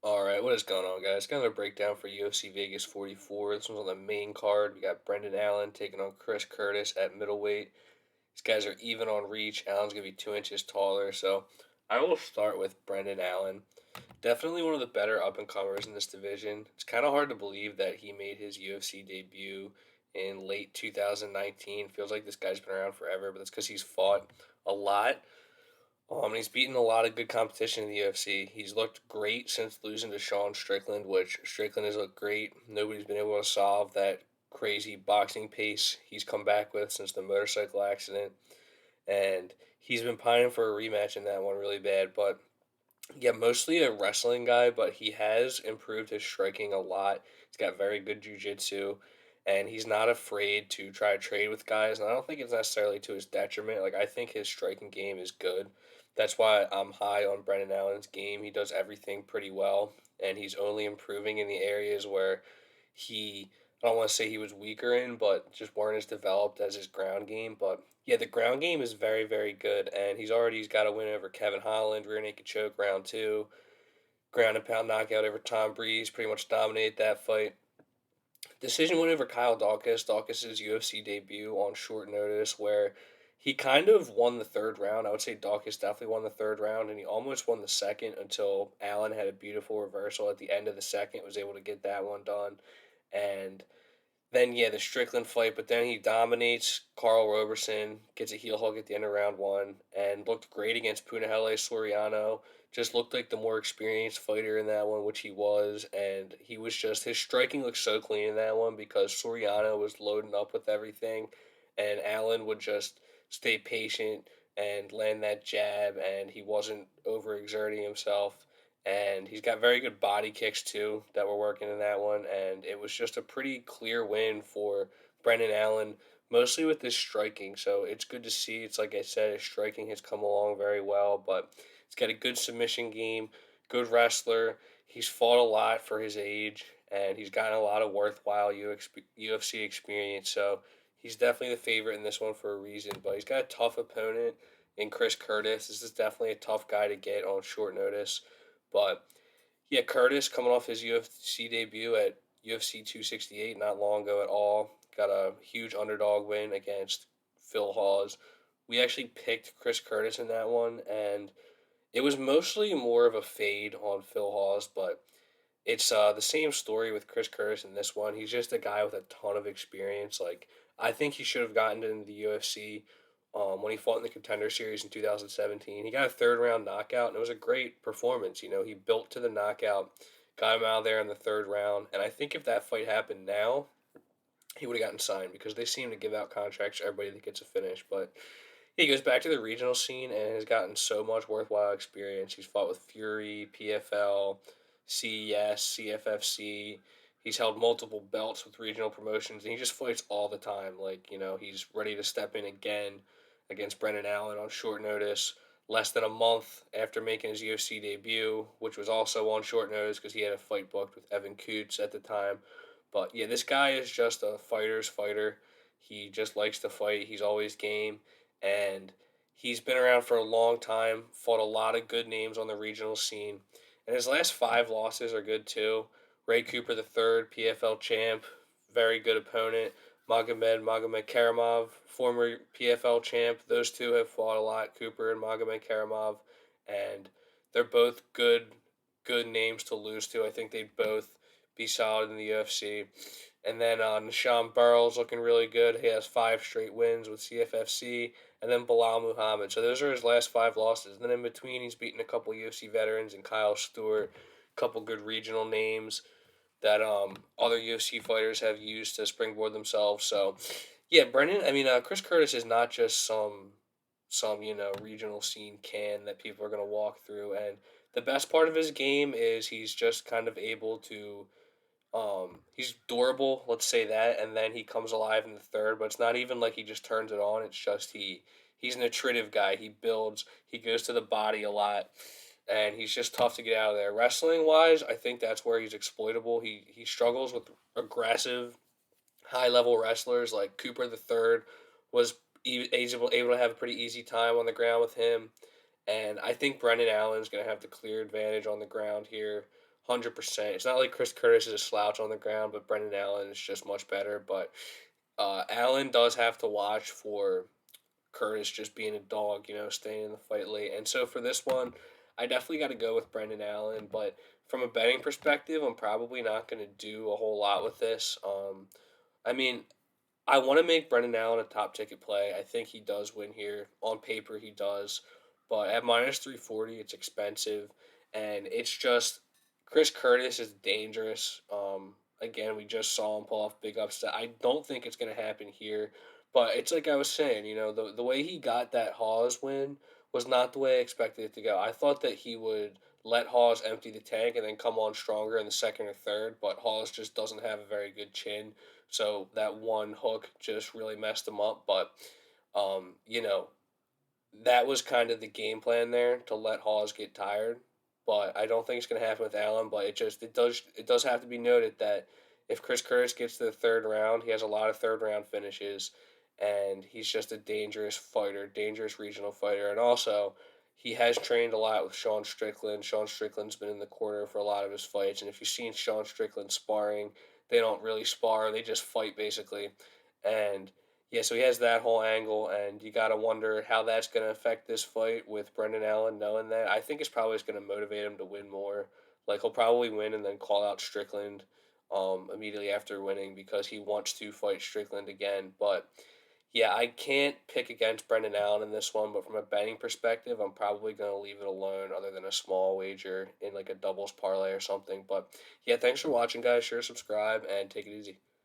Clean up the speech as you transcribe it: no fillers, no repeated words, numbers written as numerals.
All right, what is going on, guys? Kind of a breakdown for UFC Vegas 44. This one's on the main card. We got Brendan Allen taking on Chris Curtis at middleweight. These guys are even on reach. Allen's going to be 2 inches taller. So I will start with Brendan Allen. Definitely one of the better up and comers in this division. It's kind of hard to believe that he made his UFC debut in late 2019. Feels like this guy's been around forever, but that's because he's fought a lot. He's beaten a lot of good competition in the UFC. He's looked great since losing to Sean Strickland, which Strickland has looked great. Nobody's been able to solve that crazy boxing pace he's come back with since the motorcycle accident. And he's been pining for a rematch in that one really bad. But yeah, mostly a wrestling guy, but he has improved his striking a lot. He's got very good jujitsu, and he's not afraid to try to trade with guys. And I don't think it's necessarily to his detriment. Like, I think his striking game is good. That's why I'm high on Brendan Allen's game. He does everything pretty well, and he's only improving in the areas where he I don't want to say he was weaker in, but just weren't as developed as his ground game. But yeah, the ground game is very, very good, and he's got a win over Kevin Holland, rear naked choke round two, ground and pound knockout over Tom Breeze, pretty much dominated that fight. Decision win over Kyle Dawkins, Dawkins' UFC debut on short notice, where he kind of won the third round. I would say Dawkins definitely won the third round, and he almost won the second until Allen had a beautiful reversal at the end of the second, was able to get that one done. And then yeah, the Strickland fight, but then he dominates Carl Roberson, gets a heel hook at the end of round one, and looked great against Punahele Soriano. Just looked like the more experienced fighter in that one, which he was, and he was just his striking looked so clean in that one because Soriano was loading up with everything, and Allen would just stay patient and land that jab, and he wasn't overexerting himself, and he's got very good body kicks too that were working in that one, and it was just a pretty clear win for Brendan Allen, mostly with his striking. So it's good to see. It's like I said, his striking has come along very well, but he's got a good submission game, good wrestler. He's fought a lot for his age, and he's gotten a lot of worthwhile UFC experience. So he's definitely the favorite in this one for a reason. But he's got a tough opponent in Chris Curtis. This is definitely a tough guy to get on short notice. But yeah, Curtis coming off his UFC debut at UFC 268 not long ago at all. Got a huge underdog win against Phil Hawes. We actually picked Chris Curtis in that one, and it was mostly more of a fade on Phil Hawes, but it's the same story with Chris Curtis in this one. He's just a guy with a ton of experience. Like, I think he should have gotten into the UFC when he fought in the Contender Series in 2017. He got a third round knockout, and it was a great performance. You know, he built to the knockout, got him out of there in the third round. And I think if that fight happened now, he would have gotten signed because they seem to give out contracts to everybody that gets a finish. But he goes back to the regional scene and has gotten so much worthwhile experience. He's fought with Fury, PFL, CES, CFFC. He's held multiple belts with regional promotions, and he just fights all the time. Like, you know, he's ready to step in again against Brendan Allen on short notice, less than a month after making his UFC debut, which was also on short notice because he had a fight booked with Evan Coots at the time. But yeah, this guy is just a fighter's fighter. He just likes to fight. He's always game, and he's been around for a long time. Fought a lot of good names on the regional scene, and his last five losses are good too. Ray Cooper the third, PFL champ, very good opponent. Magomed Karamov, former PFL champ. Those two have fought a lot, Cooper and Magomed Karamov, and they're both good names to lose to. I think they'd both be solid in the UFC. And then Nisham Burrell's looking really good. He has five straight wins with CFFC. And then Bilal Muhammad. So those are his last five losses. And then in between, he's beaten a couple UFC veterans and Kyle Stewart, a couple good regional names that other UFC fighters have used to springboard themselves. So yeah, Chris Curtis is not just some regional scene can that people are gonna walk through. And the best part of his game is he's just kind of able to he's durable, let's say that, and then he comes alive in the third, but it's not even like he just turns it on. It's just he's an attritive guy. He builds, he goes to the body a lot, and he's just tough to get out of there. Wrestling wise, I think that's where he's exploitable. He struggles with aggressive, high level wrestlers like Cooper the third was able to have a pretty easy time on the ground with him. And I think Brendan Allen's going to have the clear advantage on the ground here. 100%. It's not like Chris Curtis is a slouch on the ground, but Brendan Allen is just much better. But Allen does have to watch for Curtis just being a dog, staying in the fight late. And so for this one, I definitely got to go with Brendan Allen. But from a betting perspective, I'm probably not going to do a whole lot with this. I mean, I want to make Brendan Allen a top ticket play. I think he does win here. On paper, he does. But at minus 340, it's expensive. And it's just Chris Curtis is dangerous. Again, we just saw him pull off big upset. I don't think it's going to happen here. But it's like I was saying, the way he got that Hawes win was not the way I expected it to go. I thought that he would let Hawes empty the tank and then come on stronger in the second or third, but Hawes just doesn't have a very good chin. So that one hook just really messed him up. But, um, you know, that was kind of the game plan there to let Hawes get tired. But I don't think it's going to happen with Allen. But it does have to be noted that if Chris Curtis gets to the third round, he has a lot of third round finishes, and he's just a dangerous fighter, dangerous regional fighter, and also he has trained a lot with Sean Strickland. Sean Strickland's been in the corner for a lot of his fights, and if you've seen Sean Strickland sparring, they don't really spar; they just fight basically, and yeah, so he has that whole angle, and you got to wonder how that's going to affect this fight with Brendan Allen knowing that. I think it's probably just going to motivate him to win more. Like, he'll probably win and then call out Strickland immediately after winning because he wants to fight Strickland again. But yeah, I can't pick against Brendan Allen in this one, but from a betting perspective, I'm probably going to leave it alone other than a small wager in like a doubles parlay or something. But yeah, thanks for watching, guys. Sure, subscribe and take it easy.